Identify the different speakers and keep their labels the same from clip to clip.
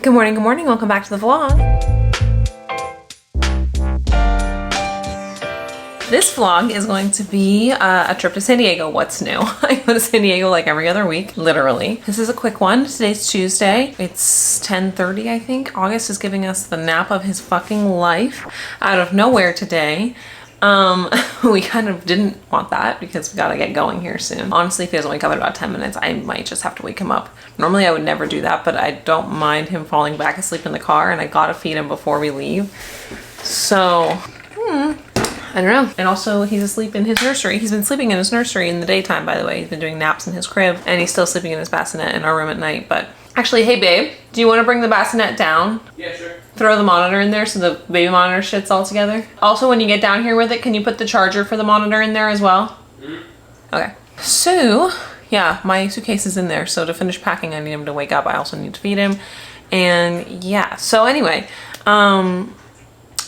Speaker 1: Good morning, welcome back to the vlog. This vlog is going to be a trip to San Diego. What's new? I go to San Diego like every other week, literally. This is a quick one. Today's Tuesday. It's 10:30, I think. August is giving us the nap of his fucking life out of nowhere today. We kind of didn't want that because we gotta get going here soon. Honestly, if he doesn't wake up in about 10 minutes, I might just have to wake him up. Normally I would never do that, but I don't mind him falling back asleep in the car, and I gotta feed him before we leave. So, I don't know. And also he's asleep in his nursery. He's been sleeping in his nursery in the daytime, by the way. He's been doing naps in his crib, and he's still sleeping in his bassinet in our room at night. But actually, hey babe, do you want to bring the bassinet down?
Speaker 2: Yeah, sure.
Speaker 1: Throw the monitor in there so the baby monitor shits all together. Also, when you get down here with it, can you put the charger for the monitor in there as well? Okay. So, yeah, my suitcase is in there. So to finish packing, I need him to wake up. I also need to feed him. And yeah, so anyway, we're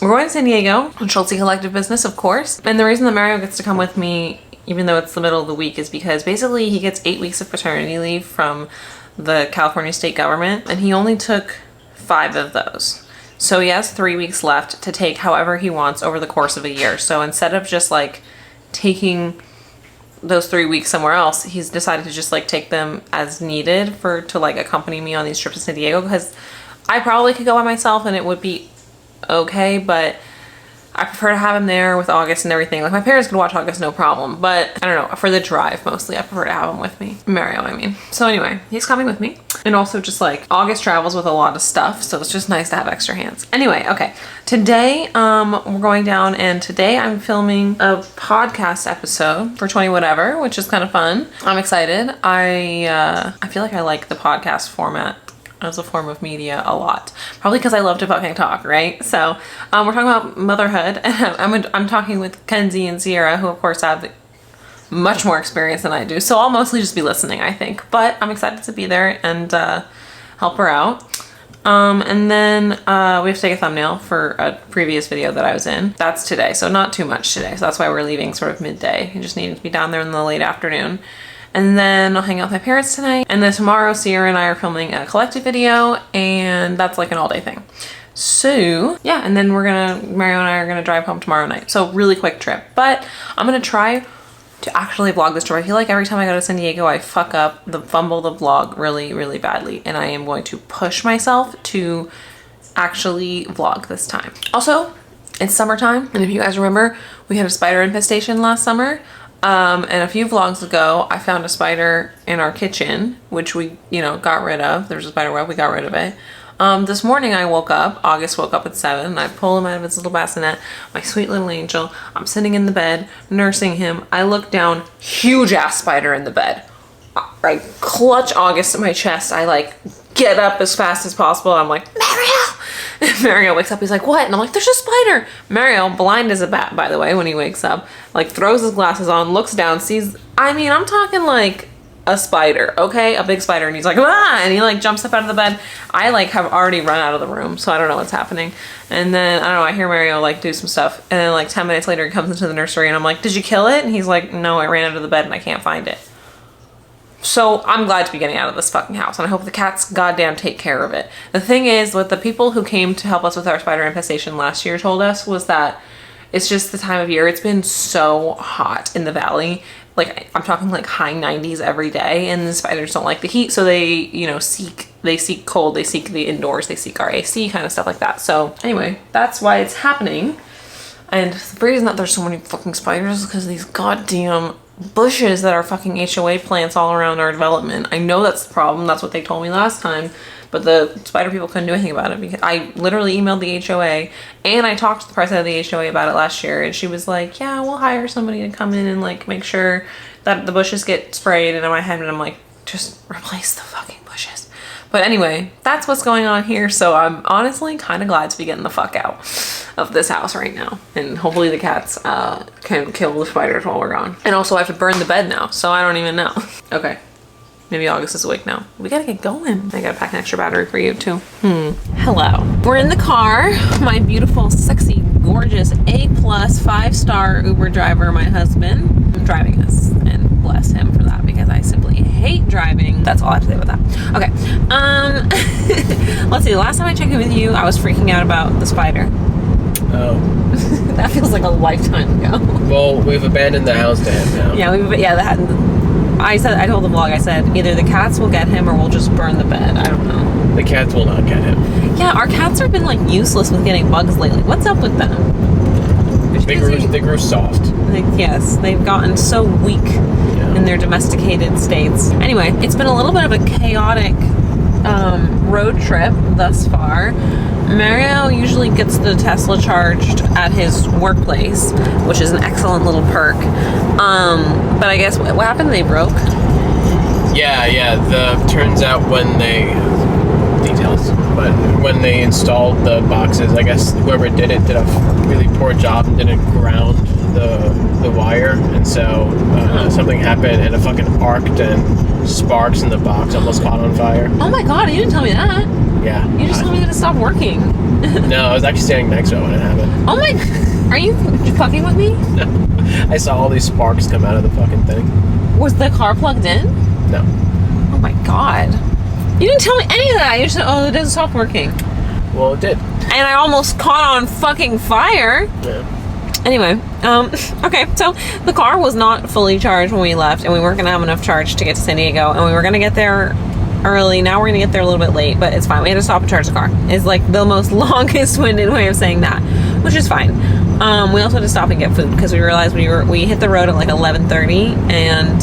Speaker 1: going to San Diego on Schultzzie Collective Business, of course. And the reason that Mario gets to come with me, even though it's the middle of the week, is because basically he gets 8 weeks of paternity leave from the California state government, and he only took 5 of those. So he has 3 weeks left to take however he wants over the course of a year. So instead of just like taking those 3 weeks somewhere else, he's decided to just like take them as needed to like accompany me on these trips to San Diego, because I probably could go by myself and it would be okay, but I prefer to have him there with August and everything. Like, my parents could watch August, no problem, but I don't know, for the drive mostly, I prefer to have him with me. Mario, I mean. So anyway, he's coming with me. And also just like, August travels with a lot of stuff, so it's just nice to have extra hands. Anyway, okay. Today, we're going down, and today I'm filming a podcast episode for 20 Whatever, which is kind of fun. I'm excited. I feel like I like the podcast format as a form of media a lot, probably because I love to fucking talk, right? So we're talking about motherhood, and I'm talking with Kenzie and Sierra, who of course have much more experience than I do, so I'll mostly just be listening, I think, but I'm excited to be there and help her out. And then we have to take a thumbnail for a previous video that I was in. That's today, so not too much today, so that's why we're leaving sort of midday. You just need to be down there in the late afternoon. And then I'll hang out with my parents tonight. And then tomorrow, Sierra and I are filming a collective video, and that's like an all-day thing. So yeah, and then Mario and I are gonna drive home tomorrow night. So really quick trip, but I'm gonna try to actually vlog this trip. I feel like every time I go to San Diego, I fumble the vlog really, really badly. And I am going to push myself to actually vlog this time. Also, it's summertime. And if you guys remember, we had a spider infestation last summer. And a few vlogs ago, I found a spider in our kitchen, which we, got rid of. There was a spider web, we got rid of it. This morning I woke up, August woke up at 7, and I pull him out of his little bassinet, my sweet little angel. I'm sitting in the bed, nursing him. I look down, huge ass spider in the bed. I clutch August to my chest. I like get up as fast as possible. I'm like, Mario! And Mario wakes up, he's like, what? And I'm like, there's a spider! Mario, blind as a bat, by the way, when he wakes up, like throws his glasses on, looks down, sees, I'm talking like a spider, okay? A big spider, and he's like, ah! And he like jumps up out of the bed. I like have already run out of the room, so I don't know what's happening. And then, I don't know, I hear Mario like do some stuff, and then like 10 minutes later he comes into the nursery, and I'm like, did you kill it? And he's like, no, I ran out of the bed and I can't find it. So I'm glad to be getting out of this fucking house, and I hope the cats goddamn take care of it. The thing is, what the people who came to help us with our spider infestation last year told us was that it's just the time of year. It's been so hot in the valley. Like, I'm talking like high 90s every day, and the spiders don't like the heat, so they, seek cold, they seek the indoors, they seek our AC, kind of stuff like that. So anyway, that's why it's happening. And the reason that there's so many fucking spiders is because of these goddamn bushes that are fucking HOA plants all around our development. I know that's the problem. That's what they told me last time, but the spider people couldn't do anything about it, because I literally emailed the HOA, and I talked to the president of the HOA about it last year, and she was like, yeah, we'll hire somebody to come in and like make sure that the bushes get sprayed. And in my head, I'm like, just replace the fucking bushes. But anyway, that's what's going on here. So I'm honestly kind of glad to be getting the fuck out of this house right now. And hopefully the cats can kill the spiders while we're gone. And also I have to burn the bed now, so I don't even know. Okay, maybe August is awake now. We gotta get going. I gotta pack an extra battery for you too. Hello. We're in the car. My beautiful, sexy, gorgeous, A+ 5-star Uber driver, my husband, driving us. And bless him for that, because I simply hate driving. That's all I have to say about that. Okay. Let's see. The last time I checked in with you, I was freaking out about the spider.
Speaker 2: Oh.
Speaker 1: That feels like a lifetime ago.
Speaker 2: Well, we've abandoned the house to him now.
Speaker 1: I told the vlog, I said, either the cats will get him or we'll just burn the bed. I don't know.
Speaker 2: The cats will not get him.
Speaker 1: Yeah, our cats have been like useless with getting bugs lately. What's up with them?
Speaker 2: They grew soft.
Speaker 1: Yes, they've gotten so weak in their domesticated states. Anyway, it's been a little bit of a chaotic road trip thus far. Mario usually gets the Tesla charged at his workplace, which is an excellent little perk. But I guess what happened? They broke.
Speaker 2: Yeah. Turns out when they installed the boxes, I guess whoever did a really poor job and didn't ground the wire, and so something happened and it fucking arced and sparks in the box almost caught on fire.
Speaker 1: Oh my god, you didn't tell me that.
Speaker 2: Yeah.
Speaker 1: You just told me that it stopped working.
Speaker 2: No, I was actually standing next to it when it happened.
Speaker 1: Oh my, are you fucking with me?
Speaker 2: No. I saw all these sparks come out of the fucking thing.
Speaker 1: Was the car plugged in?
Speaker 2: No.
Speaker 1: Oh my god. You didn't tell me any of that. You just said, oh, it doesn't stop working.
Speaker 2: Well, it did.
Speaker 1: And I almost caught on fucking fire.
Speaker 2: Yeah.
Speaker 1: Anyway, okay, so the car was not fully charged when we left, and we weren't going to have enough charge to get to San Diego, and we were going to get there early. Now we're going to get there a little bit late, but it's fine. We had to stop and charge the car. It's like the most longest-winded way of saying that, which is fine. We also had to stop and get food, because we realized we hit the road at like 11:30, and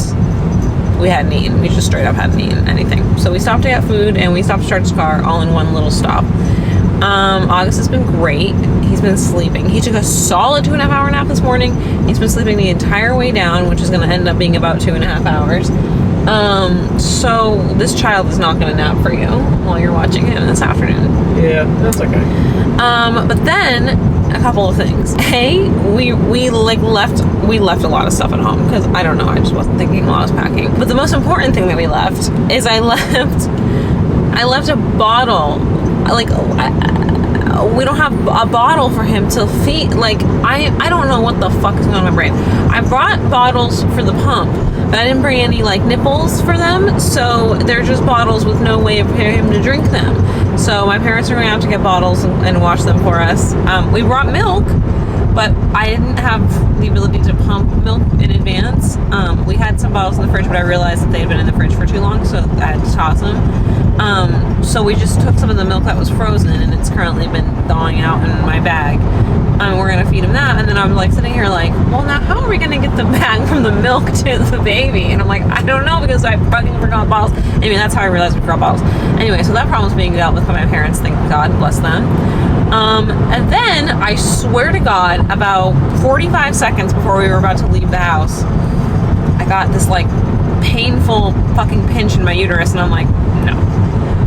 Speaker 1: we hadn't eaten. We just straight up hadn't eaten anything. So we stopped to get food, and we stopped to charge the car all in one little stop. August has been great. He's been sleeping. He took a solid 2.5 hour nap this morning. He's been sleeping the entire way down, which is going to end up being about 2.5 hours. So this child is not going to nap for you while you're watching him this afternoon.
Speaker 2: Yeah, that's okay.
Speaker 1: But then a couple of things. Hey, we left a lot of stuff at home because I don't know, I just wasn't thinking while I was packing. But the most important thing that we left is I left a bottle. Like, we don't have a bottle for him to feed. Like, I don't know what the fuck is going on in my brain. I brought bottles for the pump, but I didn't bring any, like, nipples for them. So they're just bottles with no way for him to drink them. So my parents are going to have to get bottles and wash them for us. We brought milk, but I didn't have the ability to pump milk in advance. We had some bottles in the fridge, but I realized that they had been in the fridge for too long, so I had to toss them. So we just took some of the milk that was frozen, and it's currently been thawing out in my bag. We're gonna feed him that, and then I'm like sitting here like, well, now how are we gonna get the bag from the milk to the baby? And I'm like, I don't know, because I fucking forgot bottles. Anyway, that's how I realized we forgot bottles. Anyway, so that problem's being dealt with by my parents, thank God, bless them. And then I swear to God, about 45 seconds before we were about to leave the house, I got this like painful fucking pinch in my uterus, and I'm like, no.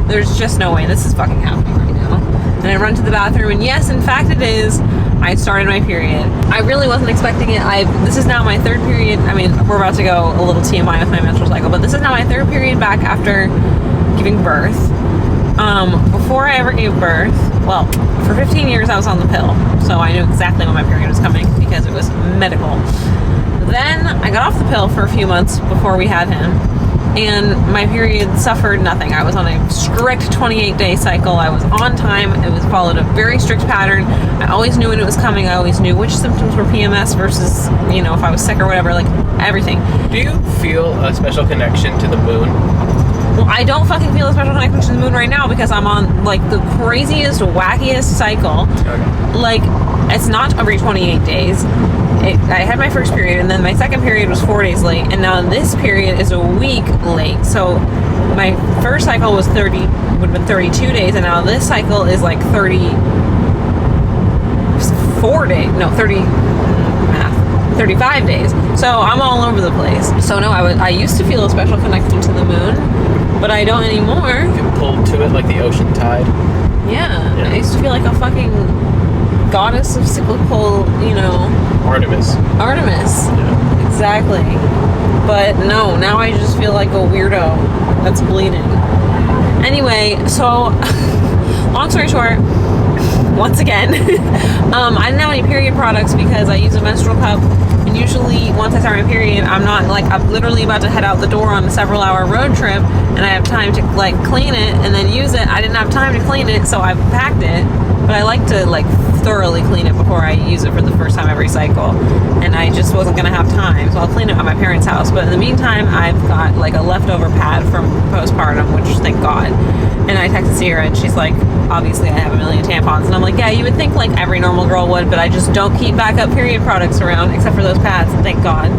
Speaker 1: There's just no way this is fucking happening right now. And I run to the bathroom, and yes, in fact it is. I started my period. I really wasn't expecting it. This is now my third period. I mean, we're about to go a little TMI with my menstrual cycle, but this is now my third period back after giving birth. Before I ever gave birth, well, for 15 years I was on the pill, so I knew exactly when my period was coming because it was medical. Then I got off the pill for a few months before we had him, and my period suffered nothing. I was on a strict 28-day cycle. I was on time. It was followed a very strict pattern. I always knew when it was coming. I always knew which symptoms were PMS versus, you know, if I was sick or whatever, like everything.
Speaker 2: Do you feel a special connection to the moon?
Speaker 1: Well, I don't fucking feel a special connection to the moon right now because I'm on like the craziest, wackiest cycle.
Speaker 2: Okay.
Speaker 1: Like, it's not every 28 days. I had my first period, and then my second period was 4 days late, and now this period is a week late. So my first cycle was would have been 32 days, and now this cycle is like 35 days. So I'm all over the place. So no, I used to feel a special connection to the moon, but I don't anymore.
Speaker 2: You get pulled to it like the ocean tide.
Speaker 1: Yeah. I used to feel like a fucking goddess of cyclical, you know.
Speaker 2: Artemis.
Speaker 1: Yeah. Exactly. But no, now I just feel like a weirdo that's bleeding. Anyway, so long story short, once again. I didn't have any period products because I use a menstrual cup, and usually once I start my period, I'm literally about to head out the door on a several hour road trip, and I have time to like clean it and then use it. I didn't have time to clean it, so I packed it, but I like to like thoroughly clean it before I use it for the first time every cycle, and I just wasn't gonna have time, so I'll clean it at my parents' house. But in the meantime, I've got like a leftover pad from postpartum, which thank God. And I texted Sierra, and she's like, obviously I have a million tampons, and I'm like, yeah, you would think like every normal girl would, but I just don't keep backup period products around except for those pads, thank God.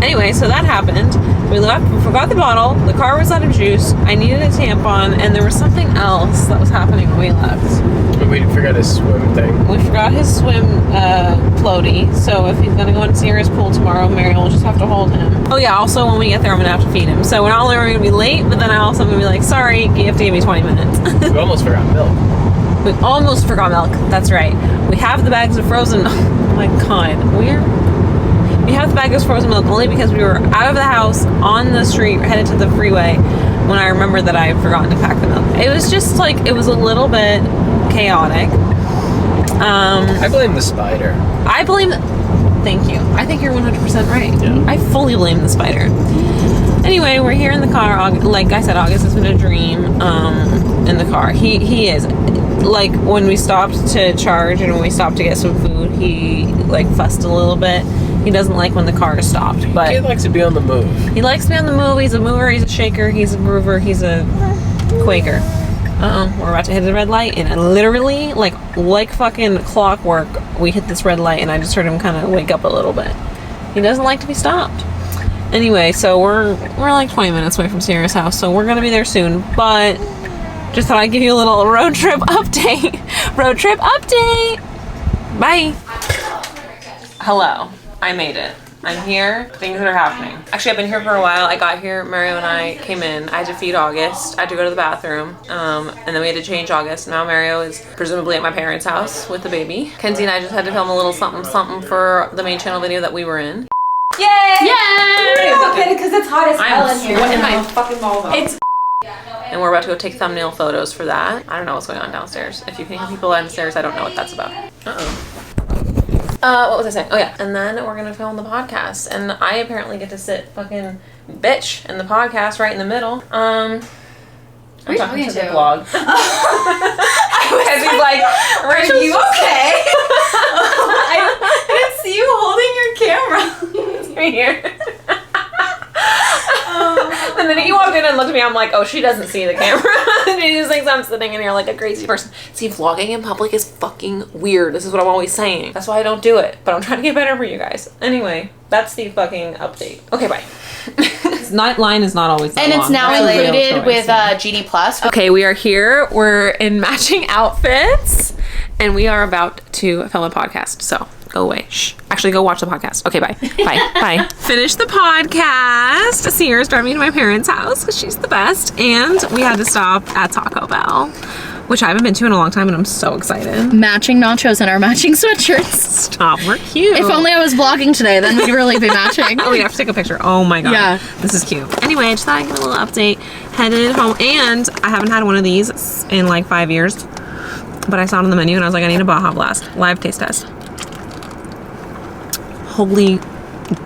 Speaker 1: Anyway, so that happened. We left, we forgot the bottle, the car was out of juice, I needed a tampon, and there was something else that was happening when we left.
Speaker 2: We forgot his swim thing.
Speaker 1: We forgot his swim floaty, so if he's gonna go into Sierra's pool tomorrow, Mary will just have to hold him. Oh yeah, also when we get there, I'm gonna have to feed him. So we're not only gonna be late, but then I also am gonna be like, sorry, you have to give me 20 minutes.
Speaker 2: We almost forgot milk.
Speaker 1: We almost forgot milk, that's right. We have the bags of frozen, oh my God, we have the bags of frozen milk only because we were out of the house, on the street, headed to the freeway, when I remembered that I had forgotten to pack the milk. It was just like, it was a little bit chaotic.
Speaker 2: I blame the spider.
Speaker 1: Thank you. I think you're 100% right.
Speaker 2: Yeah.
Speaker 1: I fully blame the spider. Anyway, we're here in the car. Like I said, August has been a dream in the car. He is. Like, when we stopped to charge and when we stopped to get some food, he, like, fussed a little bit. He doesn't like when the car is stopped, but...
Speaker 2: He likes to be on the move.
Speaker 1: He likes to be on the move. He's a mover, he's a shaker, he's a groover, he's a quaker. We're about to hit the red light, and literally, like fucking clockwork, we hit this red light, and I just heard him kind of wake up a little bit. He doesn't like to be stopped. Anyway, so we're like 20 minutes away from Sierra's house, so we're gonna be there soon, but just thought I'd give you a little road trip update. Road trip update! Bye! Hello. I made it. I'm here. Things that are happening. Actually, I've been here for a while. I got here, Mario and I came in. I had to feed August. I had to go to the bathroom. And then we had to change August. Now Mario is presumably at my parents' house with the baby. Kenzie and I just had to film a little something for the main channel video that we were in. Yay! Yay!
Speaker 3: Okay, because it's hot as hell in here.
Speaker 1: Sweating my fucking balls off. And we're about to go take thumbnail photos for that. I don't know what's going on downstairs. If you can hear people downstairs, I don't know what that's about. What was I saying? Oh yeah, and then we're gonna film the podcast, and I apparently get to sit fucking bitch in the podcast right in the middle. I'm talking to the vlog. Because he's like, Rachel,
Speaker 3: are you okay? I didn't see you holding your camera.
Speaker 1: It's right here. And then he walked in and looked at me. I'm like, oh, she doesn't see the camera. And he just thinks I'm sitting in here like a crazy person. See, vlogging in public is fucking weird. This is what I'm always saying. That's why I don't do it. But I'm trying to get better for you guys. Anyway, that's the fucking update. Okay, bye. Night line is not always that
Speaker 3: and
Speaker 1: long.
Speaker 3: It's now included with GD Plus.
Speaker 1: Okay, we are here. We're in matching outfits. And we are about to film a podcast. So go away. Shh. Actually, go watch the podcast. Okay, bye. Bye. Bye. Finish the podcast. Sierra's driving me to my parents' house because she's the best. And we had to stop at Taco Bell, which I haven't been to in a long time, and I'm so excited.
Speaker 3: Matching nachos and our matching sweatshirts.
Speaker 1: Stop, we're cute.
Speaker 3: If only I was vlogging today, then we'd really be matching.
Speaker 1: Oh, we have to take a picture. Oh my god.
Speaker 3: Yeah.
Speaker 1: This is cute. Anyway, I just thought I'd give a little update. Headed home, and I haven't had one of these in like 5 years. But I saw it on the menu, and I was like, I need a Baja Blast. Live taste test. Holy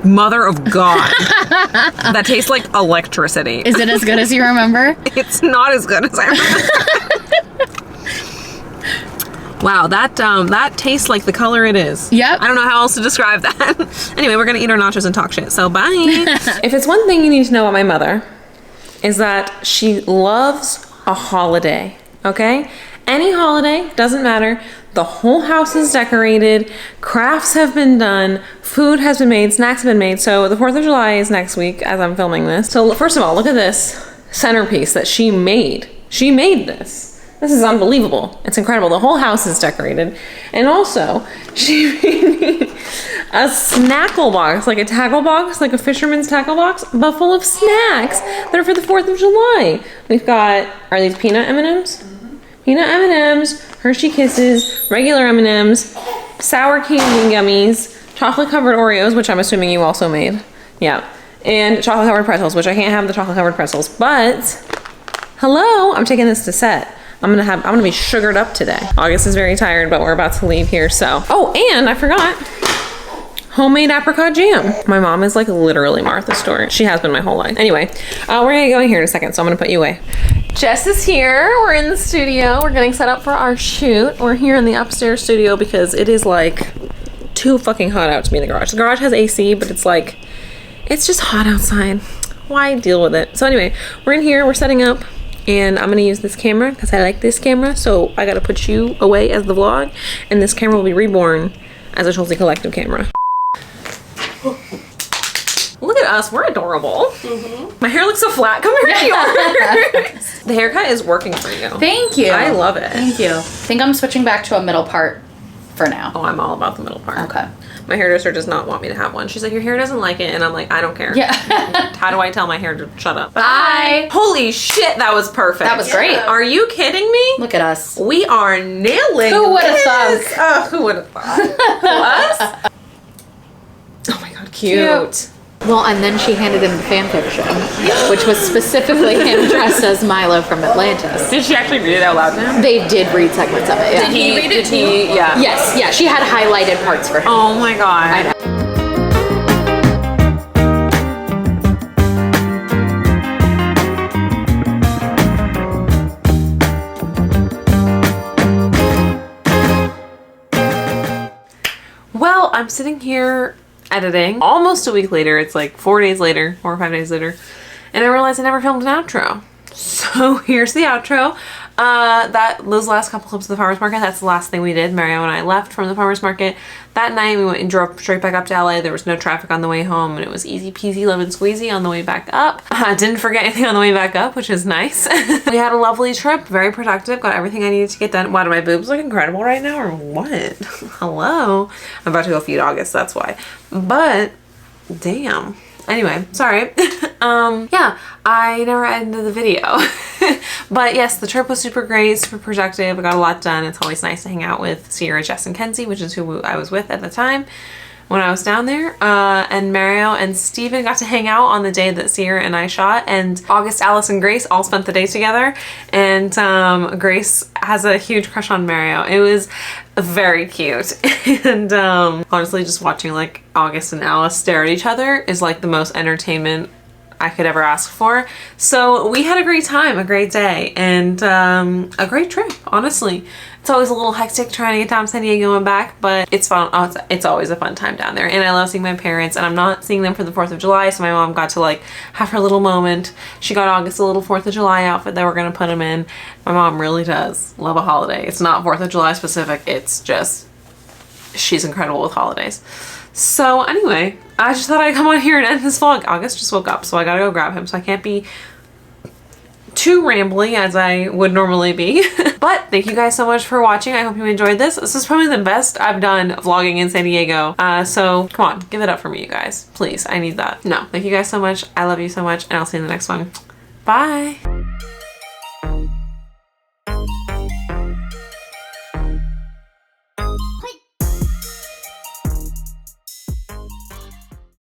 Speaker 1: mother of God. That tastes like electricity.
Speaker 3: Is it as good as you remember?
Speaker 1: It's not as good as I remember. Wow, that tastes like the color it is.
Speaker 3: Yep.
Speaker 1: I don't know how else to describe that. Anyway, we're gonna eat our nachos and talk shit, so bye. If it's one thing you need to know about my mother, is that she loves a holiday, okay? Any holiday, doesn't matter. The whole house is decorated, crafts have been done, food has been made, snacks have been made. So the 4th of July is next week as I'm filming this. So first of all, look at this centerpiece that she made. She made this. This is unbelievable. It's incredible. The whole house is decorated. And also, she made me a snackle box, like a tackle box, like a fisherman's tackle box, but full of snacks that are for the 4th of July. We've got, are these peanut M&Ms? Peanut M&Ms, Hershey Kisses, regular M&Ms, sour candy gummies, chocolate covered Oreos, which I'm assuming you also made. Yeah. And chocolate covered pretzels, which I can't have the chocolate covered pretzels, but hello, I'm taking this to set. I'm gonna be sugared up today. August is very tired, but we're about to leave here, so. Oh, and I forgot. Homemade apricot jam. My mom is like literally Martha Stewart. She has been my whole life. Anyway, we're gonna go in here in a second, so I'm gonna put you away. Jess is here. We're in the studio. We're getting set up for our shoot. We're here in the upstairs studio because it is like too fucking hot out to be in the garage. The garage has AC, but it's like, it's just hot outside. Why deal with it? So anyway, we're in here, we're setting up, and I'm gonna use this camera because I like this camera, so I gotta put you away as the vlog, and this camera will be reborn as a Schultzzie Collective camera. Look at us, we're adorable. My hair looks so flat compared to yours. The haircut is working for you.
Speaker 3: Thank you.
Speaker 1: I love it.
Speaker 3: Thank you. I think I'm switching back to a middle part for now.
Speaker 1: Oh, I'm all about the middle part.
Speaker 3: Okay.
Speaker 1: My hairdresser does not want me to have one. She's like, your hair doesn't like it. And I'm like, I don't care.
Speaker 3: Yeah.
Speaker 1: How do I tell my hair to shut up?
Speaker 3: Bye.
Speaker 1: Holy shit, that was perfect.
Speaker 3: That was great.
Speaker 1: Are you kidding me?
Speaker 3: Look at us.
Speaker 1: We are nailing
Speaker 3: Who would have
Speaker 1: this.
Speaker 3: thought?
Speaker 1: Who would have thought? Us? Oh my god, cute.
Speaker 4: Well, and then she handed him the fan fiction, which was specifically him dressed as Milo from Atlantis.
Speaker 1: Did she actually read it out loud to him?
Speaker 4: They did read segments of it. Yeah.
Speaker 1: Did he read it too? Yeah.
Speaker 4: Yes, yeah. She had highlighted parts for him.
Speaker 1: Oh my god.
Speaker 4: I know.
Speaker 1: Well, I'm sitting here editing almost a week later. It's like 4 days later, 4 or 5 days later, and I realized I never filmed an outro. So here's the outro. Those last couple clips of the farmer's market, that's the last thing we did. Mario and I left from the farmer's market. That night we went and drove straight back up to LA. There was no traffic on the way home, and it was easy peasy lemon squeezy on the way back up. I didn't forget anything on the way back up, which is nice. We had a lovely trip, very productive, got everything I needed to get done. Why do my boobs look incredible right now or what? Hello? I'm about to go feed August, that's why. But damn. Anyway, sorry. Yeah, I never ended the video. But yes, the trip was super great, super productive. I got a lot done. It's always nice to hang out with Sierra, Jess, and Kenzie, which is who I was with at the time when I was down there. And Mario and Steven got to hang out on the day that Sierra and I shot, and August, Alice, and Grace all spent the day together. And Grace has a huge crush on Mario. It was very cute. And honestly, just watching like August and Alice stare at each other is like the most entertainment I could ever ask for. So we had a great time, a great day, and a great trip, honestly. It's always a little hectic trying to get down to San Diego and back, but it's fun. Oh, it's always a fun time down there, and I love seeing my parents, and I'm not seeing them for the 4th of July, so my mom got to like have her little moment. She got August a little 4th of July outfit that we're gonna put him in. My mom really does love a holiday. It's not 4th of July specific, it's just, she's incredible with holidays. So anyway, I just thought I'd come on here and end this vlog. August just woke up, so I gotta go grab him, so I can't be too rambly as I would normally be. But thank you guys so much for watching. I hope you enjoyed this. This is probably the best I've done vlogging in San Diego. So come on, give it up for me, you guys. Please, I need that. No, thank you guys so much. I love you so much, and I'll see you in the next one. Bye.